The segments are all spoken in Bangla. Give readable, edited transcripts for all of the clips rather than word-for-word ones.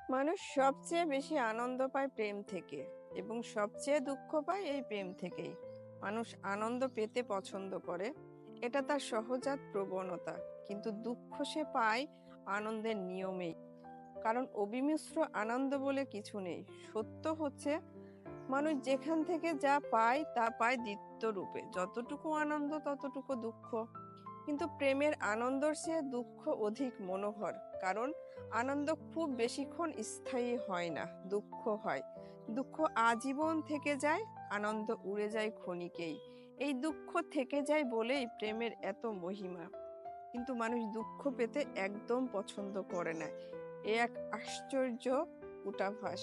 মানুষ সবচেয়ে বেশি আনন্দ পায় প্রেম থেকে এবং সবচেয়ে দুঃখ পায় এই প্রেম থেকেই। মানুষ আনন্দ পেতে পছন্দ করে, এটা তার সহজাত প্রবণতা। কিন্তু দুঃখ সে পায় আনন্দের নিয়মেই, কারণ অবিমিশ্র আনন্দ বলে কিছু নেই। সত্য হচ্ছে, মানুষ যেখান থেকে যা পায় তা পায় দ্বিতীয় রূপে, যতটুকু আনন্দ ততটুকু দুঃখ। কিন্তু প্রেমের আনন্দর চেয়ে দুঃখ অধিক মনোহর, কারণ আনন্দ খুব বেশিক্ষণ স্থায়ী হয় না, দুঃখ হয়। দুঃখ আজীবন থেকে যায়, আনন্দ উড়ে যায় ক্ষণিকেই। এই দুঃখ থেকে যায় বলেই প্রেমের এত মহিমা। কিন্তু মানুষ দুঃখ পেতে একদম পছন্দ করে না, এ এক আশ্চর্য কূটাভাস।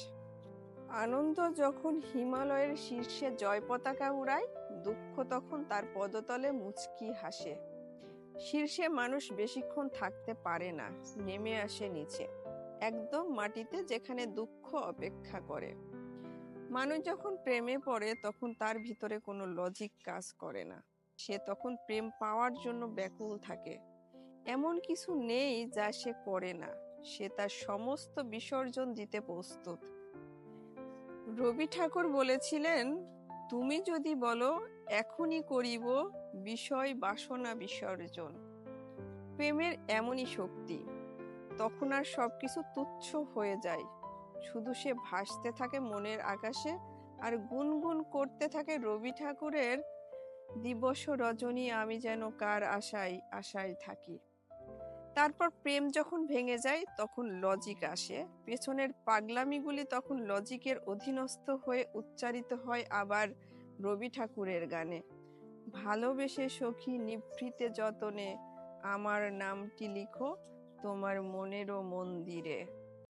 আনন্দ যখন হিমালয়ের শীর্ষে জয় পতাকা উড়ায়, দুঃখ তখন তার পদতলে মুচকি হাসে। শীর্ষে মানুষ বেশিক্ষণ থাকতে পারে না, নেমে আসে নিচে, একদম মাটিতে, যেখানে দুঃখ অপেক্ষা করে। মানুষ যখন প্রেমে পড়ে তখন তার ভিতরে কোনো লজিক কাজ করে না। সে তখন প্রেম পাওয়ার জন্য ব্যাকুল থাকে। এমন কিছু নেই যা সে করে না, সে তার সমস্ত বিসর্জন দিতে প্রস্তুত। রবি ঠাকুর বলেছিলেন, তুমি যদি বলো এখনই করিব বিষয় বাসনা বিসর্জন। প্রেমের এমনই শক্তি, তখন আর সবকিছু তুচ্ছ হয়ে যায়। শুধু সে ভাসতে থাকে মনের আকাশে আর গুনগুন করতে থাকে রবি ঠাকুরের দিবস রজনী আমি যেন কার আশায় আশায় থাকি। তারপর প্রেম যখন ভেঙে যায় তখন লজিক আসে, পেছনের পাগলামিগুলি তখন লজিকের অধীনস্থ হয়ে উচ্চারিত হয় আবার রবি ঠাকুরের গানে। ভালোবেসে সখী নিভৃতে যতনে আমার নামটি লিখো তোমার মনেরও মন্দিরে।